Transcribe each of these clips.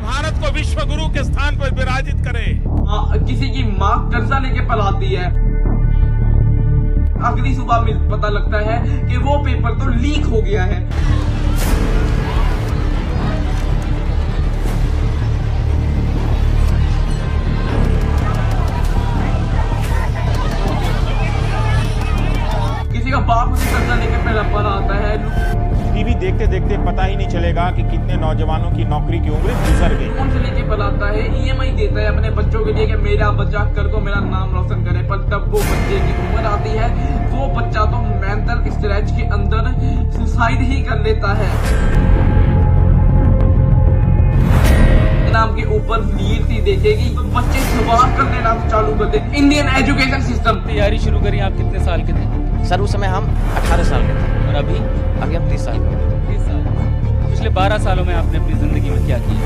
भारत को विश्व गुरु के स्थान पर विराजित करे। किसी की माँ कर्जा लेके पलाती है, अगली सुबह में पता लगता है कि वो पेपर तो लीक हो गया है। किसी का बाप उसे कर्जा लेके पलाता है। टीवी देखते देखते पता ही नहीं चलेगा कि कितने नौजवानों की नौकरी की उम्र गुजर गई। फोन से लेके पलाता है, ईएमआई देता है अपने बच्चों के लिए कि मेरा बच्चा कल को मेरा नाम रोशन करे, पर तब वो बच्चे की उम्र आती है, वो बच्चा तो मेंटल स्ट्रेच के अंदर सुसाइड ही कर लेता है। नाम के ऊपर नीर सी देखेगी तो बच्चे सवाल करने नाम चालू कर दे। Indian education system. तैयारी शुरू करी आप कितने साल के थे? सर उस समय हम 18 साल के थे और अभी हम 30 साल के। 30 साल। पिछले 12 सालों में आपने अपनी जिंदगी में क्या किया?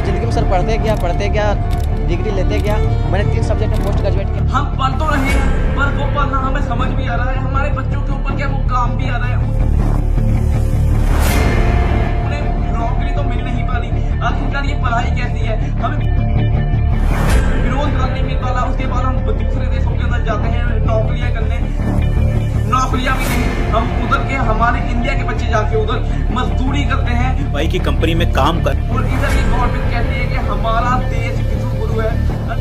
जिंदगी में सर पढ़ते क्या डिग्री लेते क्या, मैंने 3 सब्जेक्ट में पोस्ट ग्रेजुएट किया। हम पढ़ तो रहे हैं पर वो पढ़ना हमें समझ भी आ रहा है, हमारे बच्चों के ऊपर क्या वो काम भी आ रहा है। उन्हें नौकरी तो मिल नहीं पा रही। आखिरकार ये पढ़ाई कैसी है? हमें रोजगार नहीं मिल पा रहा, उसके बाद हम दूसरे देशों के अंदर जाते हैं नौकरियां करने, नौकरियां भी नहीं, हम उधर के हमारे इंडिया के बच्चे जाके उधर मजदूरी करते हैं, भाई की कंपनी में काम कर। और इधर की गवर्नमेंट कहती है कि हमारा देश विश्व गुरु है।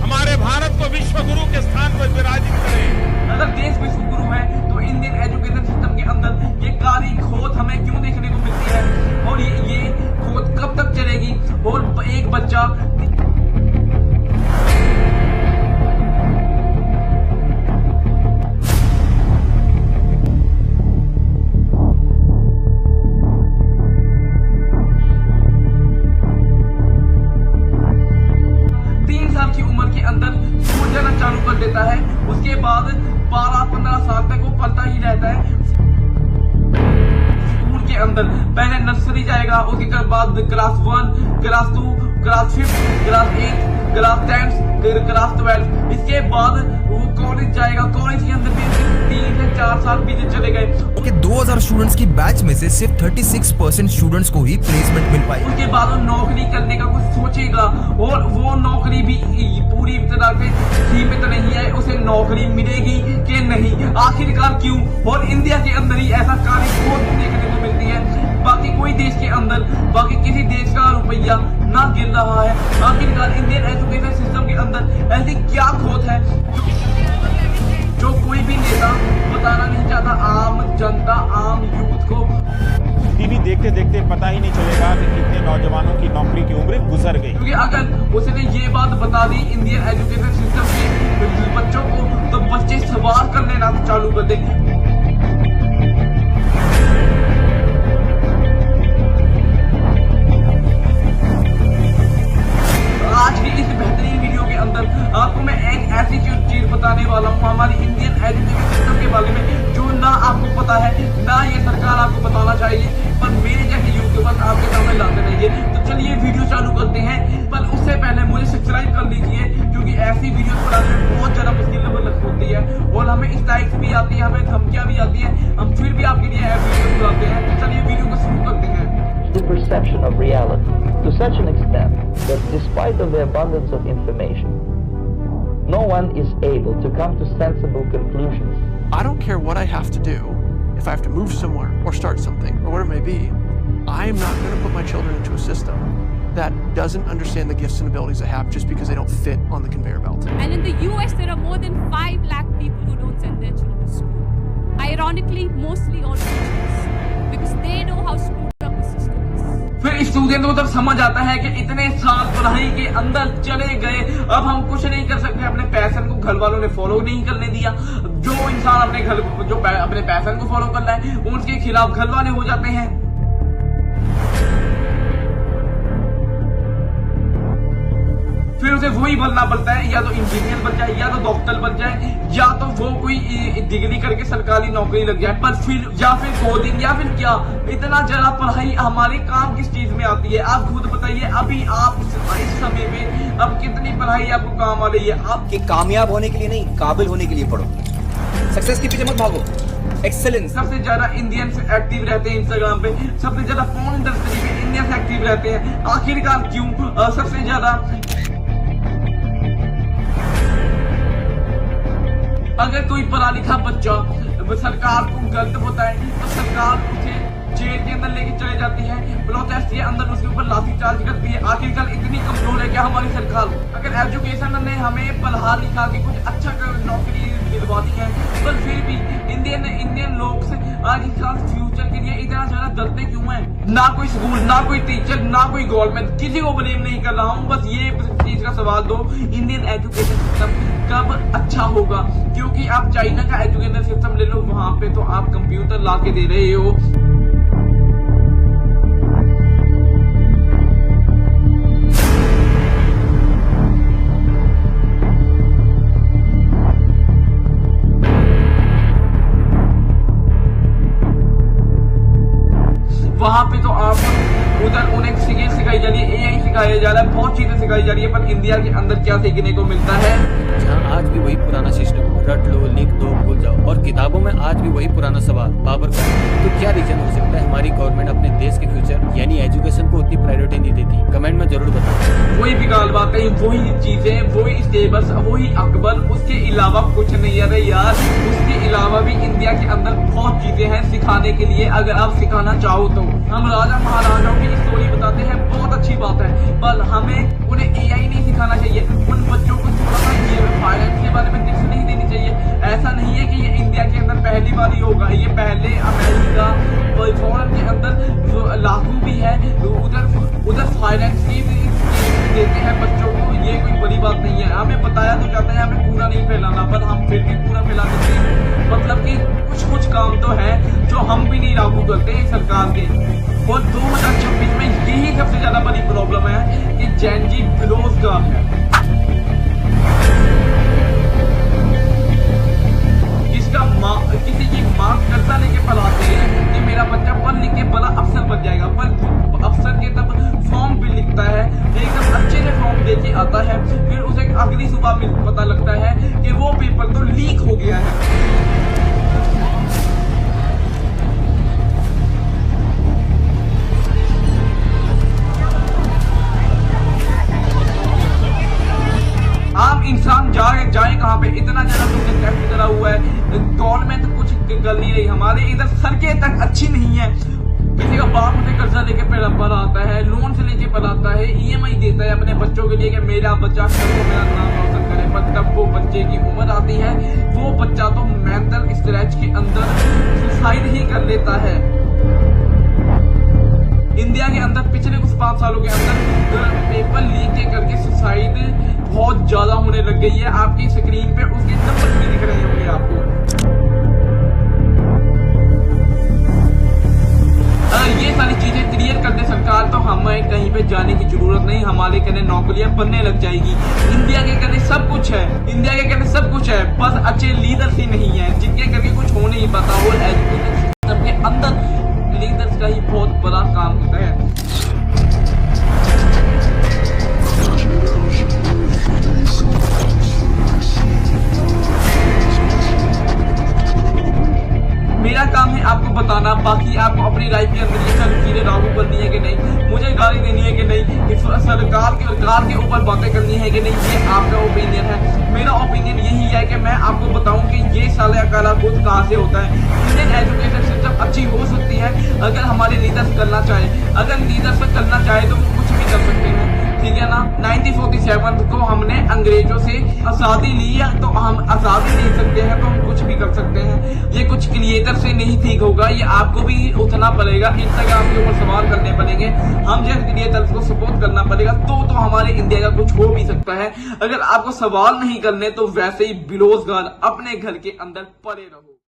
हमारे भारत को विश्व गुरु के स्थान पर विराजित करे। अगर देश विश्व गुरु है तो इंडियन एजुकेशन सिस्टम के अंदर ये काली खोज हमें क्यों देखने को मिलती है, और ये खोज कब तक चलेगी? और एक बच्चा चालू कर देता है, उसके बाद 12-15 साल तक वो पढ़ता ही रहता है। स्कूल के अंदर पहले नर्सरी जाएगा, उसके बाद class 1, class 2, class 5, class 8, class 10, फिर क्लास 12, इसके बाद वो कॉलेज जाएगा। कॉलेज के अंदर भी 3 से 4 साल बीते चले गए। ओके, 2000 स्टूडेंट्स की बैच में से सिर्फ 36% स्टूडेंट्स को ही प्लेसमेंट मिल पाई। उसके बाद वो नौकरी करने का कुछ सोचेगा, और वो नौकरी भी पूरी तरह से सीमित नहीं है, उसे नौकरी मिलेगी कि नहीं, आखिरकार क्यों? और इंडिया के अंदर ही ऐसा कार्य बहुत देखने को मिलती है। बाकी कोई देश के अंदर, बाकी किसी देश का रुपया ना गिर रहा है। आखिरकार इंडियन एजुकेशन सिस्टम के अंदर ऐसी क्या खोज है जो कोई भी नेता बताना नहीं चाहता आम जनता, आम यूथ को। टीवी देखते देखते पता ही नहीं चलेगा कि कितने नौजवानों की नौकरी की उम्र गुजर गई। क्योंकि अगर उसने ये बात बता दी इंडियन एजुकेशन सिस्टम के बच्चों को, तो बच्चे सवाल करने ना चालू कर देंगे। आज की इस बेहतरीन वीडियो के अंदर आपको मैं एक ऐसी चीज बताने वाला हूँ हमारी इंडियन एजुकेशन सिस्टम के बारे में, जो ना आपको पता है, ना ये सरकार आपको बताना चाहिए, पर मेरे जैसे यूट्यूबर्स आपके सामने लाते रहेंगे। तो चलिए वीडियो चालू करते हैं, पर उससे पहले मुझे सब्सक्राइब कर लीजिए, क्योंकि ऐसी वीडियो बनाने में बहुत ज्यादा मुश्किल होती है, और हमें स्ट्राइक्स भी आती है, हमें धमकियां भी आती है, हम फिर भी आपके लिए वीडियो बनाते हैं। तो चलिए वीडियो को शुरू करते हैं। The perception of reality to such an extent that despite of the abundance of information, no one is able to come to sensible conclusions. I don't care what I have to do. If I have to move somewhere or start something or whatever it may be, I am not going to put my children into a system that doesn't understand the gifts and abilities they have just because they don't fit on the conveyor belt. And in the US, there are more than 5 lakh people who don't send their children to school. Ironically, mostly all teachers, because they know how screwed up the system is. फिर student को तब समझ आता है कि इतने साल पढ़ाई के अंदर चले गए, अब हम कुछ नहीं कर सकते। अपने पैशन को घर वालों ने फॉलो नहीं करने दिया। जो इंसान अपने पैशन को फॉलो कर रहा है, उसके खिलाफ घर वाले हो जाते हैं। फिर उसे वही बनना पड़ता है, या तो इंजीनियर बन जाए, या तो डॉक्टर बन जाए, या तो वो कोई डिग्री करके सरकारी नौकरी लग जाए, पर फिर या फिर कोडिंग, या फिर क्या। इतना ज्यादा पढ़ाई हमारे काम किस चीज में आती है? आप खुद बताइए, अभी आप इस समय में अब कितनी पढ़ाई आपको काम आ रही है? कि कामयाब होने के लिए नहीं, काबिल होने के लिए पढ़ो। सक्सेस के पीछे मत भागो, excellence. सबसे ज्यादा इंडियंस एक्टिव रहते हैं इंस्टाग्राम पे, सबसे ज्यादा फोन इंडस्ट्री में इंडियंस एक्टिव रहते हैं। आखिरकार क्यों? सबसे ज्यादा अगर कोई पढ़ा लिखा बच्चा सरकार को गलत बताए तो सरकार उसे जेल के अंदर लेके चले जाती है, प्रोटेस्ट के अंदर उसके ऊपर लाठीचार्ज करती है। आखिरकार इतनी कमजोर है क्या हमारी सरकार? अगर एजुकेशन ने हमें पढ़ा लिखा के कुछ अच्छा नौकरी दिलवानी है, पर फिर भी इंडियन लोग से आखिरकार फ्यूचर के लिए इतना ज्यादा डरते क्यों हैं? ना कोई स्कूल, ना कोई टीचर, ना कोई गवर्नमेंट, किसी को ब्लेम नहीं कर रहा हूँ, बस ये चीज का सवाल दो, इंडियन एजुकेशन सिस्टम कब अच्छा होगा? क्योंकि आप चाइना का एजुकेशन सिस्टम ले लो, वहां पे तो आप कंप्यूटर ला के दे रहे हो। वहां पे तो आप उधर उन्हें सिखाई जा रही है, AI सिखाया जा रहा है, बहुत चीजें सिखाई जा रही है, पर इंडिया के अंदर क्या सीखने को मिलता है? जहाँ आज भी वही पुराना सिस्टम, रट लो, लिख दो, भूल जाओ, और किताबों में आज भी वही पुराना सवाल बाबर का। तो क्या रीजन हो सकता है हमारी गवर्नमेंट अपने देश के फ्यूचर यानी एजुकेशन को उतनी प्रायोरिटी नहीं देती? कमेंट में जरूर बताओ। वही बिगाड़ बातें, वही चीजें, वही सिलेबस, वही अकबर, उसके अलावा कुछ नहीं है। अरे यार, उसके अलावा भी इंडिया के अंदर बहुत चीजें हैं सिखाने के लिए, अगर आप सिखाना चाहो तो। हम राजा महाराजाओं की स्टोरी बताते हैं, बहुत अच्छी बात है, पर हमें उन्हें AI नहीं सिखाना चाहिए। उन बच्चों को थोड़ा सा फाइनेंस के बारे में टिप्स नहीं देनी चाहिए। ऐसा नहीं है कि ये इंडिया के अंदर पहली बार ही होगा, ये पहले अमेरिका और फॉरेन के अंदर लागू भी है। उधर फाइनेंस की देते हैं बच्चों को, ये कोई बड़ी बात नहीं है। हमें बताया तो जाता है हमें पूरा नहीं फैलाना, पर हम फिर भी पूरा फैला देते हैं। मतलब कि कुछ काम तो है जो हम भी नहीं लागू करते हैं सरकार के। और 2026 में यही सबसे ज्यादा बड़ी प्रॉब्लम है कि जैन जी बेरोजगार है। किसी की माँ कर्जा लेके पढ़ाते हैं कि मेरा बच्चा पढ़ लिख के बड़ा अफसर बन जाएगा, पर अफसर के तब फॉर्म भी लिखता है, एकदम अच्छे से फॉर्म दे के आता है, फिर उसे अगली सुबह पता लगता है कि वो पेपर तो लीक हो गया है। आम इंसान जाए कहाँ पे? इतना ज्यादा तुमने टैक्स करा हुआ है, गवर्नमेंट कुछ कर नहीं रही। हमारे इधर सड़कें तक अच्छी नहीं है। किसी का बाप उसे कर्जा लेके पढ़ाता है, लोन से लेके पढ़ाता है, EMI देता है अपने बच्चों के लिए कि मेरा बच्चा कल को मेरा नाम रोशन करे, पर तब वो बच्चे की उम्र आती है, वो बच्चा तो मेंटल स्ट्रेच के अंदर सुसाइड ही कर लेता है। इंडिया के अंदर पिछले कुछ 5 सालों के अंदर पेपर लीक के करके सुसाइड बहुत ज्यादा होने लग गई है। आपकी स्क्रीन पे उसके नंबर भी दिख रहे होंगे आपको। ये सारी चीजें क्लियर कर दे सरकार तो हमें कहीं पे जाने की जरूरत नहीं, हमारे कहने नौकरियां बनने लग जाएगी। इंडिया के कहने सब कुछ है, इंडिया के कहने सब कुछ है, बस अच्छे लीडर्स ही नहीं है जिनके करके कुछ हो नहीं पाता। और एजुकेशन सिस्टम के अंदर लीडर्स का ही बहुत बड़ा काम होता है। मेरा काम है आपको बताना, बाकी आपको अपनी लाइफ के अंदर ये सारी चीजें लागू करनी है कि नहीं, मुझे गाली देनी है कि नहीं, सरकार के ऊपर बातें करनी है कि नहीं, ये आपका ओपिनियन है। मेरा ओपिनियन यही है कि मैं आपको बताऊं कि ये साला काला खुद कहाँ से होता है। इंडियन एजुकेशन सिस्टम अच्छी हो सकती है अगर हमारे लीडर्स करना चाहे, अगर लीडर्स करना चाहे तो वो कुछ भी कर सकते हैं, ठीक है ना। 1947 को हमने अंग्रेजों से आजादी ली है, तो हम आजादी ले सकते हैं, तो हम कुछ भी कर सकते हैं। ये कुछ क्रिएटर से नहीं ठीक होगा, ये आपको भी उठना पड़ेगा, इंस्टाग्राम के ऊपर सवाल करने पड़ेंगे, हम जैसे क्रिएटर्स को सपोर्ट करना पड़ेगा, तो हमारे इंडिया का कुछ हो भी सकता है। अगर आपको सवाल नहीं करने तो वैसे ही बेरोजगार अपने घर के अंदर पड़े रहो।